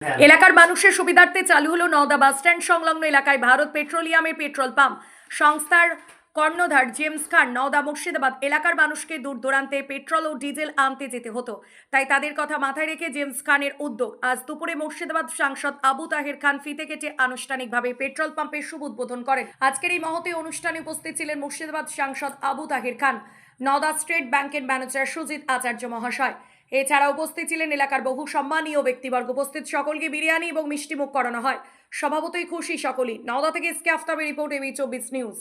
এলাকার মানুষের সুবিধার্থে চালু হলো নওদা বাসস্ট্যান্ড সংলগ্ন এলাকায় ভারত পেট্রোলিয়ামের পেট্রোল পাম্প। সংস্থার কর্ণধার জেমস খান নওদা মুর্শিদাবাদ এলাকার মানুষকে দূর দূরান্তে পেট্রোল ও ডিজেল আনতে যেতে হতো, তাই তাদের কথা মাথায় রেখে জেমস খানের উদ্যোগ আজ দুপুরে মুর্শিদাবাদ সাংসদ আবু তাহের খান ফিতে কেটে আনুষ্ঠানিকভাবে পেট্রোল পাম্পের শুভ উদ্বোধন করেন। আজকের এই মহতী অনুষ্ঠানে উপস্থিত ছিলেন মুর্শিদাবাদ সাংসদ আবু তাহের খান, নওদা স্টেট ব্যাংকের ম্যানেজার সুজিত আচার্য মহাশয়। এছাড়া উপস্থিত ছিলেন এলাকার বহু সম্মানীয় ব্যক্তিবর্গ। উপস্থিত সকলকে বিরিয়ানি এবং মিষ্টি মুখ করানো হয়। স্বভাবতই খুশি সকলেই। নওদা থেকে এসকে আফতাবের রিপোর্ট, এবি 24 নিউজ।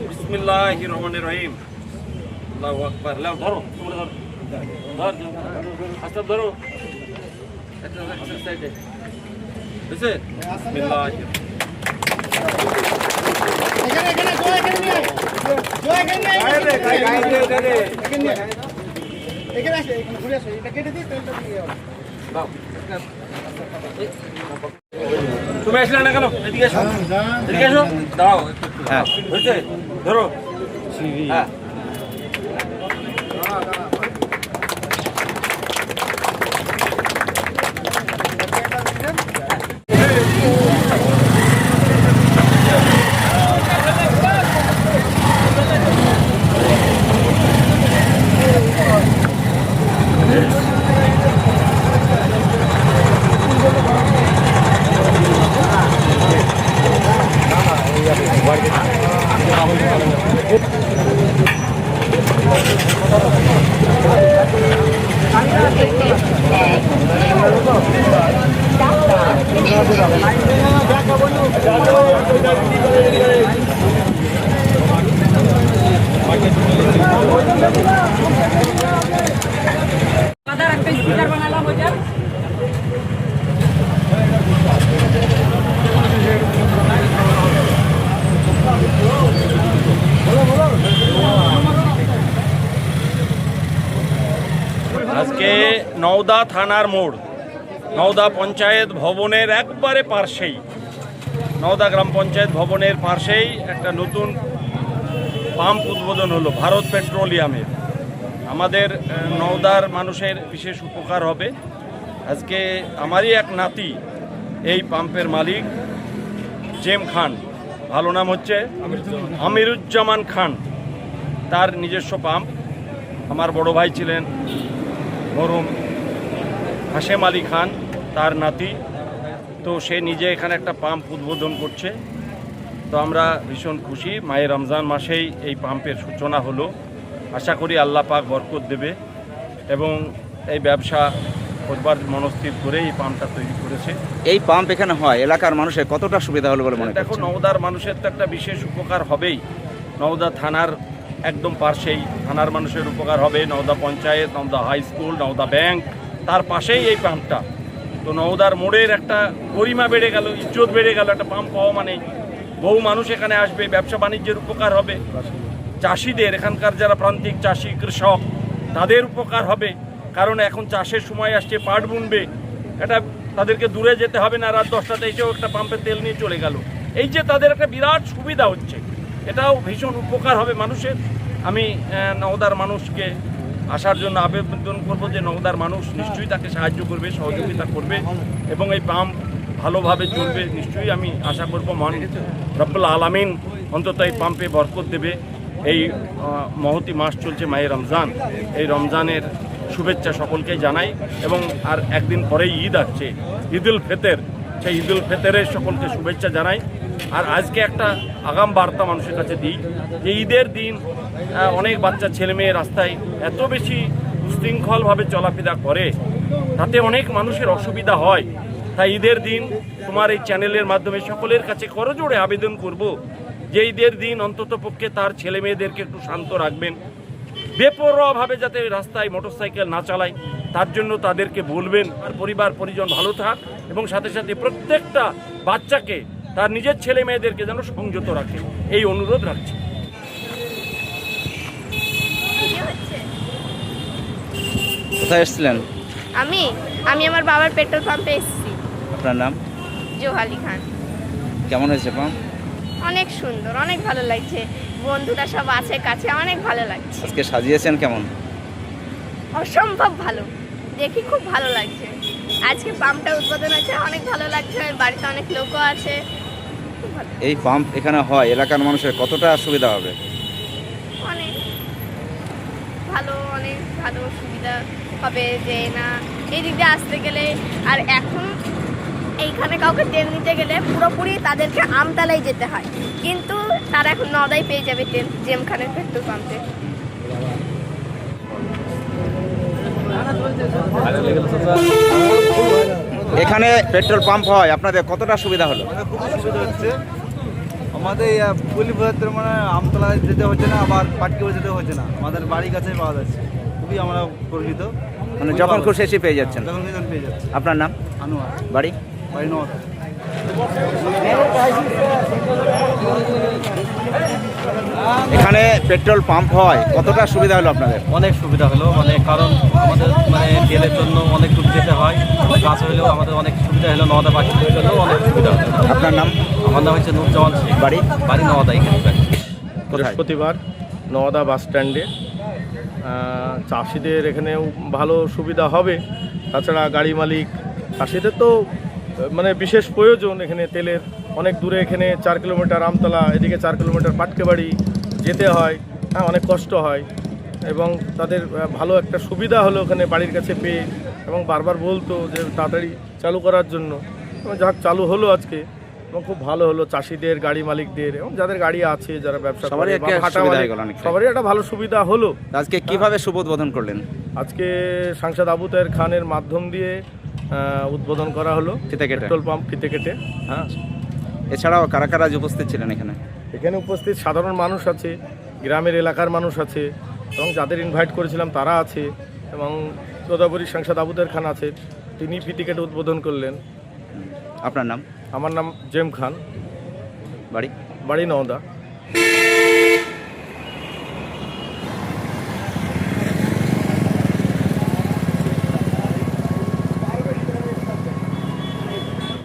বিসমিল্লাহির রহমানির রহিম। আল্লাহু আকবার। লাও ধরো, তোমরা ধরো, ধর আস্তে ধরো, একটা সাইডে বুঝছে। বিসমিল্লাহির তুমি আসলে না কেন? এদিকে এসো, এদিকে এসো, দাও। হ্যাঁ বুঝছে, ধরো। হ্যাঁ আজকে নওদা থানার মোড়, নওদা পঞ্চায়েত ভবনের একবারে পার্শ্বেই, নওদা গ্রাম পঞ্চায়েত ভবনের পার্শ্বেই একটা নতুন পাম্প উদ্বোধন হলো ভারত পেট্রোলিয়ামের। আমাদের নওদার মানুষের বিশেষ উপকার হবে। আজকে আমারই এক নাতি এই পাম্পের মালিক, জেম খান, ভালো নাম হচ্ছে আমিরুজ্জামান খান, তার নিজস্ব পাম্প। আমার বড় ভাই ছিলেন মরহুম হাশেম আলী খান, তার নাতি। তো সে নিজে এখানে একটা পাম্প উদ্বোধন করছে। তো আমরা ভীষণ খুশি। মায়ে রমজান মাসেই এই পাম্পের সূচনা হলো। আশা করি আল্লাহ পাক বরকত দেবে এবং এই ব্যবসা করবার মনস্থির করে এই পাম্পটা তৈরি করেছে। এই পাম্প এখানে হয়, এলাকার মানুষের কতটা সুবিধা হলো বলে মনে দেখো, করছেন? নওদার মানুষের তো একটা বিশেষ উপকার হবেই। নওদা থানার একদম পাশেই থানার মানুষের উপকার হবে। Nowda panchayat, Nowda high school, Nowda bank, তার পাশেই এই পাম্পটা। তো নওদার মোড়ের একটা গরিমা বেড়ে গেল, ইজ্জত বেড়ে গেল। একটা পাম্প পাওয়া মানে বহু মানুষ এখানে আসবে, ব্যবসা বাণিজ্যের উপকার হবে, চাষিদের, এখানকার যারা প্রান্তিক চাষি কৃষক, তাদের উপকার হবে। কারণ এখন চাষের সময় আসছে, পাট বুনবে, এটা তাদেরকে দূরে যেতে হবে না, রাত 10টাতে এসেও একটা পাম্পে তেল নিয়ে চলে গেল। এই যে তাদের একটা বিরাট সুবিধা হচ্ছে, এটাও ভীষণ উপকার হবে মানুষের। আমি নওদার মানুষকে আসার জন্য আবেদন করব যে নওদার মানুষ নিশ্চয়ই তাকে সাহায্য করবে, সহযোগিতা করবে এবং এই পাম্প ভালোভাবে চলবে নিশ্চয়ই। আমি আশা করব মহান রব্বুল আলামিন অন্তত এই পাম্পে বরকত দেবে। এই মহতি মাস চলছে মায়ে রমজান, এই রমজানের শুভেচ্ছা সকলকে জানাই। এবং আর একদিন পরেই ঈদ আসছে, ঈদুল ফিতর, সেই ঈদুল ফিতরের সকলকে শুভেচ্ছা জানাই। আর আজকে একটা আগাম বার্তা মানুষের কাছে দিই যে ঈদের দিন অনেক বাচ্চা ছেলে মেয়ে রাস্তায় এত বেশি উশৃঙ্খলভাবে চলাফেরা করে, তাতে অনেক মানুষের অসুবিধা হয়। তাই ঈদের দিন তোমার এই চ্যানেলের মাধ্যমে সকলের কাছে করজোড়ে আবেদন করব যে ঈদের দিন অন্তত পক্ষে তার ছেলে মেয়েদেরকে একটু শান্ত রাখবেন, বেপরোয়াভাবে যাতে রাস্তায় মোটরসাইকেল না চালায় তার জন্য তাদেরকে বলবেন। আর পরিবার পরিজন ভালো থাক এবং সাথে সাথে প্রত্যেকটা বাচ্চাকে, তার নিজের ছেলে মেয়েদেরকে যেন সংযত রাখে, এই অনুরোধ রাখছি। কোথায় এসেছিলেন? আমি আমার বাবার পেট্রোল পাম্পে এসেছি। আপনার নাম? জোহালি খান। কেমন হয়েছে পাম্প? অনেক সুন্দর, অনেক ভালো লাগছে। বন্ধুরা সব আছে কাছে, অনেক ভালো লাগছে। আজকে সাজিয়েছেন কেমন? অসম্ভব ভালো, দেখি খুব ভালো লাগছে। আজকে পাম্পটা উদ্বোধন আছে, অনেক ভালো লাগছে, বাড়িতে অনেক লোকও আছে, খুব ভালো। এই পাম্প এখানে হয়, এলাকার মানুষের কতটা সুবিধা হবে? অনেক ভালো, অনেক ভালো সুবিধা হবে। যে না এই দিক দিয়ে আসতে গেলে, আর এখন এইখানে কাউকে তেল নিতে গেলে পুরোপুরি তাদেরকে আমতলায় যেতে হয়, কিন্তু তারা এখন নদাই পেয়ে যাবে তেল জেম খানের পেট্রোল পাম্পে। এখানে পেট্রোল পাম্প হয়, আপনাদের কতটা সুবিধা হলো? খুবই সুবিধা হচ্ছে আমাদের। পল্লীপুরাতে মানে আমতলায় যেতে হচ্ছে না, আবার পাটকেও যেতে হচ্ছে না, আমাদের বাড়ির কাছেই পাওয়া যাচ্ছে। খুবই আমরা গর্বিত, মানে যখন খুশি এসে পেয়ে যাচ্ছেন। যখন খুশি পেয়ে যাচ্ছে। আপনার নাম? আনোয়ার, বাড়ি? বাড়ি নওদা। এখানে পেট্রোল পাম্প হয়, কতটা সুবিধা হলো আপনাদের? অনেক সুবিধা হলো, মানে কারণ আমাদের মানে তেলের জন্য অনেক দূর যেতে হয়, কাজ হলেও আমাদের অনেক সুবিধা হলো। নওদা পাখির জন্য অনেক সুবিধা হলো। আপনার নাম? আমার নাম হচ্ছে নুরজামান শেখ। বাড়ি? বাড়ি নওদা, এখানে বাড়ি। কোথায়? বৃহস্পতিবার নওদা বাস স্ট্যান্ডে চাষিদের এখানেও ভালো সুবিধা হবে। তাছাড়া গাড়ি মালিক চাষিদের তো মানে বিশেষ প্রয়োজন এখানে তেলের। অনেক দূরে, এখানে 4 কিলোমিটার আমতলা, এদিকে 4 কিলোমিটার পাটকেবাড়ি যেতে হয়, হ্যাঁ অনেক কষ্ট হয়। এবং তাদের ভালো একটা সুবিধা হলো ওখানে বাড়ির কাছে পেয়ে, এবং বারবার বলতো যে তাড়াতাড়ি চালু করার জন্য। এবং যাক চালু হলো আজকে, এবং খুব ভালো হলো চাষিদের, গাড়ি মালিকদের, এবং যাদের গাড়ি আছে, যারা ব্যবসা করে সবারই বা একটা ভাটা সুবিধা মালিক, হয়ে গেল অনেকটা। সবারই একটা ভালো সুবিধা হলো। আজকে কিভাবে শুভ উদ্বোধন করলেন? আজকে সাংসদ আবু তাহের খানের মাধ্যম দিয়ে উদ্বোধন করা হলো ফিতে কেটে? পেট্রোল পাম্প ফিতে কেটে। হ্যাঁ, এছাড়াও কারা কারা উপস্থিত ছিলেন এখানে? এখানে উপস্থিত সাধারণ মানুষ আছে, গ্রামের এলাকার মানুষ আছে, এবং যাদের ইনভাইট করেছিলাম তারা আছে, এবং গোদাবরী সাংসদ আবু তাহের খান আছে, তিনি ফিতে কেটে উদ্বোধন করলেন। আপনার নাম? আমার নাম জেম খান, বাড়ি? বাড়ি নওদা।